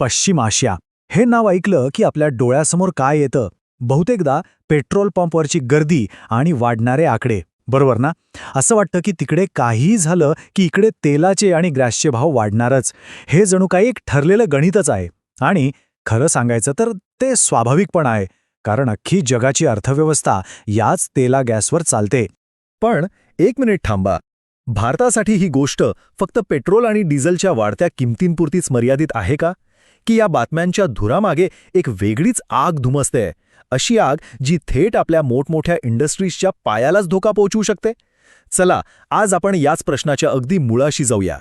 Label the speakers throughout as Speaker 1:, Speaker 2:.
Speaker 1: पश्चिम आशिया हे नाव ऐकलं की आपल्या डोळ्यासमोर काय येतं? बहुतेकदा पेट्रोल पंपवरची गर्दी आणि वाढणारे आकडे, बरोबर ना? असं वाटतं की तिकडे काहीही झालं की इकडे तेलाचे आणि गॅसचे भाव वाढणारच. हे जणू काही एक ठरलेलं गणितच आहे. आणि खरं सांगायचं तर ते स्वाभाविक पण आहे, कारण अख्खी जगाची अर्थव्यवस्था याच तेला गॅसवर चालते.
Speaker 2: पण एक मिनिट थांबा. भारतासाठी ही गोष्ट फक्त पेट्रोल आणि डिझेलच्या वाढत्या किमतींपुरतीच मर्यादित आहे का? की या बातम्यांच्या धुरामागे एक वेगळीच आग धुमसते, अशी आग जी थेट आपल्या मोठमोठ्या इंडस्ट्रीजच्या पायालाच धोका पोहोचवू शकते? चला, आज आपण याच प्रश्नाच्या अगदी मुळाशी जाऊया.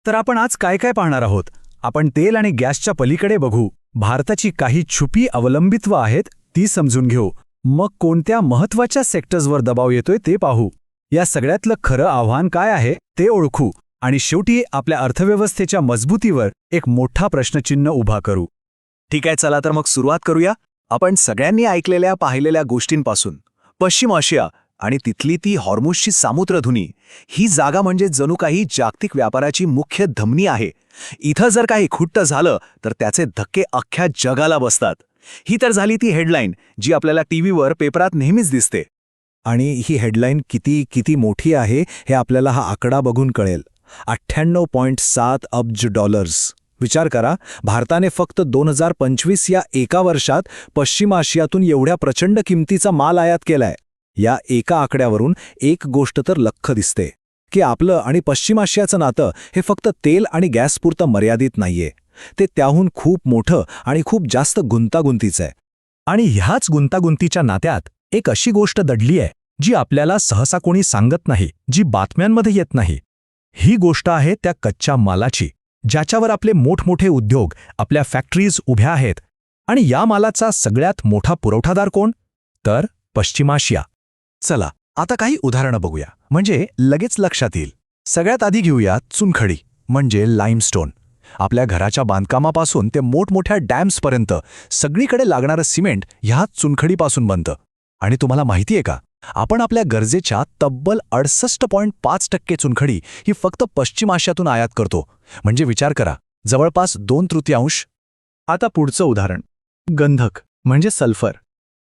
Speaker 1: तर आपण आज काय काय पाहणार आहोत? आपण तेल आणि गॅसच्या पलीकडे बघू. भारताची काही छुपी अवलंबित्व आहेत ती समजून घेऊ. मग कोणत्या महत्त्वाच्या सेक्टर्सवर दबाव येतोय ते पाहू. या सगळ्यातलं खरं आव्हान काय आहे ते ओळखू. आणि शेवटी आपल्या अर्थव्यवस्थेच्या मजबूतीवर एक मोठा प्रश्नचिन्ह उभा करू.
Speaker 3: ठीक आहे, चला तर मग सुरुवात करूया. आपण सगळ्यांनी ऐकलेल्या पाहिलेल्या गोष्टींपासून. पश्चिम आशिया आणि तिथली ती हॉर्मुझची सामुद्रधुनी, ही जागा म्हणजे जणू काही जागतिक व्यापाराची मुख्य धमनी आहे. इथं जर काही खुट्ट झालं तर त्याचे धक्के अख्ख्या जगाला बसतात. ही तर झाली ती हेडलाईन जी आपल्याला टीव्हीवर, पेपरात नेहमीच दिसते.
Speaker 2: आणि ही हेडलाईन किती किती मोठी आहे हे आपल्याला हा आकडा बघून कळेल. 98.7 अब्ज डॉलर्स. विचार करा, भारताने फक्त 2025 या एका वर्षात पश्चिम आशियातून एवढ्या प्रचंड किमतीचा माल आयात केलाय. या एका आकड्यावरून एक गोष्ट तर लख्ख दिसते की आपलं आणि पश्चिम आशियाचं नातं हे फक्त तेल आणि गॅसपुरतं मर्यादित नाहीये. ते त्याहून खूप मोठं आणि खूप जास्त गुंतागुंतीचं आहे.
Speaker 1: आणि ह्याच गुंतागुंतीच्या नात्यात एक अशी गोष्ट दडली आहे जी आपल्याला सहसा कोणी सांगत नाही, जी बातम्यांमध्ये येत नाही. ही गोष्ट आहे त्या कच्च्या मालाची, ज्याच्यावर आपले मोठमोठे उद्योग, आपल्या फॅक्टरीज उभ्या आहेत. आणि या मालाचा सगळ्यात मोठा पुरवठादार कोण? तर पश्चिम आशिया. चला आता काही उदाहरणं बघूया, म्हणजे लगेच लक्षात येईल. सगळ्यात आधी घेऊया चुनखडी, म्हणजे लाईमस्टोन. आपल्या घराच्या बांधकामापासून ते मोठमोठ्या डॅम्सपर्यंत सगळीकडे लागणारं सिमेंट ह्या चुनखडीपासून बनतं. आणि तुम्हाला माहितीये का, आपण आपल्या गरजेच्या तब्बल 68.5% चुनखडी ही फक्त पश्चिम आशियातून आयात करतो. म्हणजे विचार करा, जवळपास 2/3.
Speaker 2: आता पुढचं उदाहरण, गंधक म्हणजे सल्फर.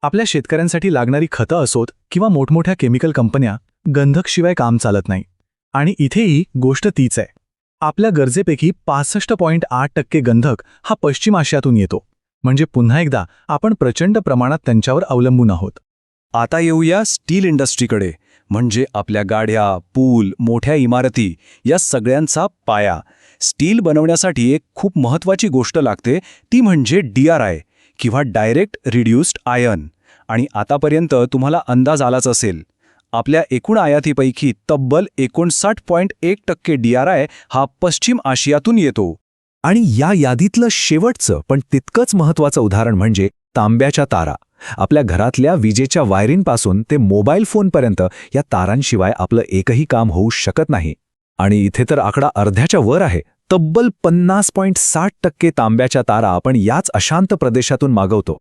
Speaker 2: आपल्या शेतकऱ्यांसाठी लागणारी खतं असोत किंवा मोठमोठ्या केमिकल कंपन्या, गंधकशिवाय काम चालत नाही. आणि इथेही गोष्ट तीच आहे. आपल्या गरजेपैकी 65.8% गंधक हा पश्चिम आशियातून येतो. म्हणजे पुन्हा एकदा आपण प्रचंड प्रमाणात त्यांच्यावर अवलंबून आहोत.
Speaker 3: आता येऊया स्टील इंडस्ट्रीकडे, म्हणजे आपल्या गाड्या, पूल, मोठ्या इमारती या सगळ्यांचा पाया. स्टील बनवण्यासाठी एक खूप महत्त्वाची गोष्ट लागते, ती म्हणजे DRI किंवा डायरेक्ट रिड्यूस्ड आयर्न. आणि आतापर्यंत तुम्हाला अंदाज आलाच असेल, आपल्या एकूण आयातीपैकी तब्बल 59.1% DRI हा पश्चिम आशियातून येतो.
Speaker 2: आणि या यादीतलं शेवटचं पण तितकंच महत्त्वाचं उदाहरण म्हणजे तांब्याच्या तारा. आपल्या घरातल्या विजेच्या वायरिंगपासून ते मोबाईल फोनपर्यंत या तारांशिवाय आपलं एकही काम होऊ शकत नाही. आणि इथे तर आकडा अर्ध्याच्या वर आहे. तब्बल 50.60% तांब्याच्या तारा आपण याच अशांत प्रदेशातून मागवतो.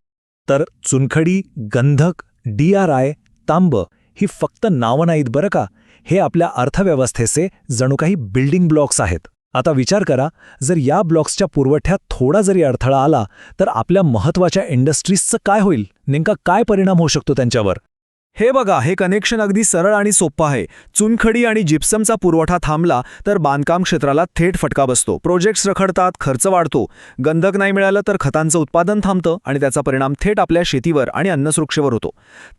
Speaker 2: तर चुनखडी, गंधक, DRI, तांब ही फक्त नावं नाहीत बरं का, हे आपल्या अर्थव्यवस्थेचे जणू काही बिल्डिंग ब्लॉक्स आहेत. आता विचार करा, जर या ब्लॉक्सच्या पुरवठ्यात थोडा जरी अडथळा आला तर आपल्या महत्त्वाच्या इंडस्ट्रीजचं काय होईल? नेमका काय परिणाम होऊ शकतो त्यांच्यावर?
Speaker 3: हे बघा, हे कनेक्शन अगदी सरळ आणि सोपं आहे. चुनखडी आणि जिप्समचा पुरवठा थांबला तर बांधकाम क्षेत्राला थेट फटका बसतो. प्रोजेक्ट्स रखडतात, खर्च वाढतो. गंधक नाही मिळालं तर खतांचं उत्पादन थांबतं आणि त्याचा परिणाम थेट आपल्या शेतीवर आणि अन्नसुरक्षेवर होतो.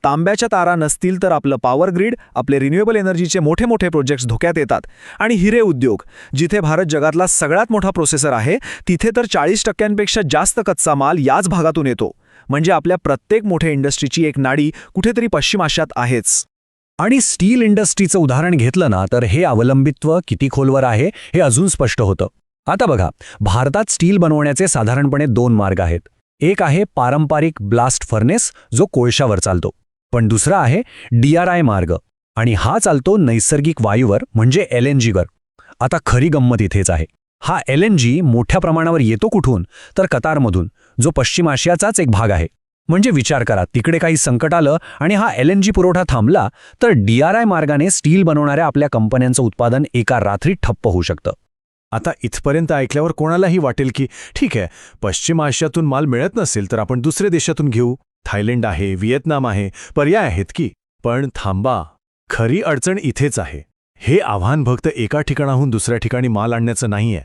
Speaker 3: तांब्याच्या तारा नसतील तर आपलं पॉवर ग्रीड, आपले रिन्युएबल एनर्जीचे मोठे मोठे प्रोजेक्ट्स धोक्यात येतात. आणि हिरे उद्योग, जिथे भारत जगातला सगळ्यात मोठा प्रोसेसर आहे, तिथे तर 40%पेक्षा जास्त कच्चा माल याच भागातून येतो. म्हणजे आपल्या प्रत्येक मोठ्या इंडस्ट्रीची एक नाडी कुठेतरी पश्चिम आशियात आहेच.
Speaker 1: आणि स्टील इंडस्ट्रीचं उदाहरण घेतलं ना, तर हे अवलंबित्व किती खोलवर आहे हे अजून स्पष्ट होतं. आता बघा, भारतात स्टील बनवण्याचे साधारणपणे 2 मार्ग आहेत. एक आहे पारंपरिक ब्लास्ट फर्नेस, जो कोळशावर चालतो. पण दुसरा आहे DRI मार्ग, आणि हा चालतो नैसर्गिक वायूवर, म्हणजे LNGवर. आता खरी गंमत इथेच आहे. हा LNG मोठ्या प्रमाणावर येतो कुठून? तर कतारमधून, जो पश्चिम आशियाचाच एक भाग आहे. म्हणजे विचार करा, तिकडे काही संकट आलं आणि हा LNG पुरवठा थांबला तर DRI मार्गाने स्टील बनवणाऱ्या आपल्या कंपन्यांचं उत्पादन एका रात्री ठप्प होऊ शकतं.
Speaker 4: आता इथपर्यंत ऐकल्यावर कोणालाही वाटेल की ठीक आहे, पश्चिम आशियातून माल मिळत नसेल तर आपण दुसऱ्या देशातून घेऊ. थायलंड आहे, व्हिएतनाम आहे, पर्याय आहेत की. पण थांबा, खरी अडचण इथेच आहे. हे आव्हान फक्त एका ठिकाणाहून दुसऱ्या ठिकाणी माल आणण्याचं नाहीये.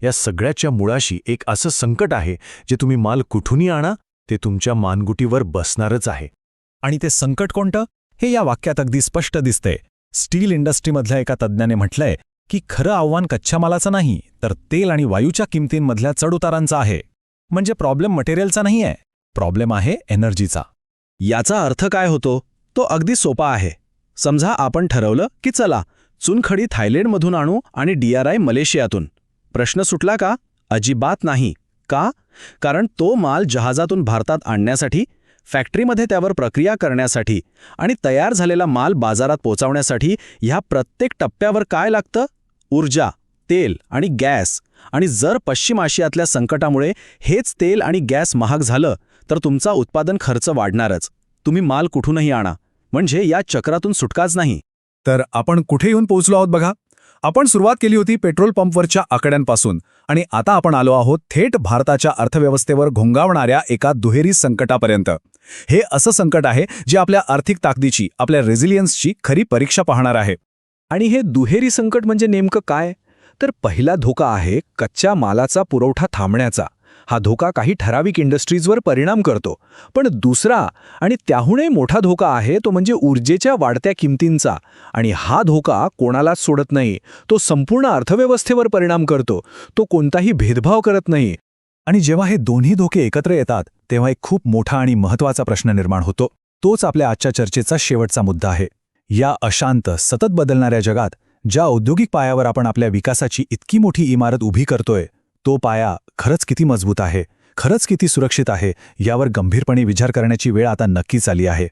Speaker 4: या सगळ्याच्या मुळाशी एक असं संकट आहे जे तुम्ही माल कुठूनही आणा ते तुमच्या मानगुटीवर बसणारच आहे.
Speaker 1: आणि ते संकट कोणतं हे या वाक्यात अगदी स्पष्ट दिसतंय. स्टील इंडस्ट्रीमधल्या एका तज्ज्ञाने म्हटलंय की खरं आव्हान कच्च्या मालाचं नाही तर तेल आणि वायूच्या किमतींमधल्या चढउतारांचं आहे. म्हणजे प्रॉब्लेम मटेरियलचा नाही आहे, प्रॉब्लेम आहे एनर्जीचा.
Speaker 3: याचा अर्थ काय होतो तो अगदी सोपा आहे. समजा आपण ठरवलं की चला चुनखडी थायलंडमधून आणू आणि DRI मलेशियातून. प्रश्न सुटला का? अजिबात नाही. का? कारण तो माल जहाजातून भारतात आणण्यासाठी, फॅक्टरीमध्ये त्यावर प्रक्रिया करण्यासाठी आणि तयार झालेला माल बाजारात पोहोचवण्यासाठी ह्या प्रत्येक टप्प्यावर काय लागतं? ऊर्जा, तेल आणि गॅस. आणि जर पश्चिम आशियातल्या संकटामुळे हेच तेल आणि गॅस महाग झालं तर तुमचा उत्पादन खर्च वाढणारच. तुम्ही माल कुठूनही आणा. म्हणजे या चक्रातून सुटकाच नाही.
Speaker 2: तर आपण कुठे येऊन पोहोचलो आहोत बघा. आपण सुरुवात केली होती पेट्रोल पंपवरच्या आकड्यांपासून आणि आता आपण आलो आहोत थेट भारताच्या अर्थव्यवस्थेवर घोंगावणाऱ्या एका दुहेरी संकटापर्यंत. हे असं संकट आहे जे आपल्या आर्थिक ताकदीची, आपल्या रेझिलियन्सची खरी परीक्षा पाहणार आहे.
Speaker 3: आणि हे दुहेरी संकट म्हणजे नेमकं काय? तर पहिला धोका आहे कच्च्या मालाचा पुरवठा थांबण्याचा. हा धोका काही ठराविक इंडस्ट्रीजवर परिणाम करतो. पण दुसरा आणि त्याहूनही मोठा धोका आहे तो म्हणजे ऊर्जेच्या वाढत्या किमतींचा. आणि हा धोका कोणालाच सोडत नाही. तो संपूर्ण अर्थव्यवस्थेवर परिणाम करतो. तो कोणताही भेदभाव करत नाही.
Speaker 2: आणि जेव्हा हे दोन्ही धोके एकत्र येतात तेव्हा एक खूप मोठा आणि महत्त्वाचा प्रश्न निर्माण होतो. तोच आपल्या आजच्या चर्चेचा शेवटचा मुद्दा आहे. या अशांत, सतत बदलणाऱ्या जगात ज्या औद्योगिक पायावर आपण आपल्या विकासाची इतकी मोठी इमारत उभी करतोय, तो पाया खरंच किती मजबूत आहे, खरंच किती सुरक्षित आहे, यावर गंभीरपणे विचार करण्याची वेळ आता नक्कीच आली आहे.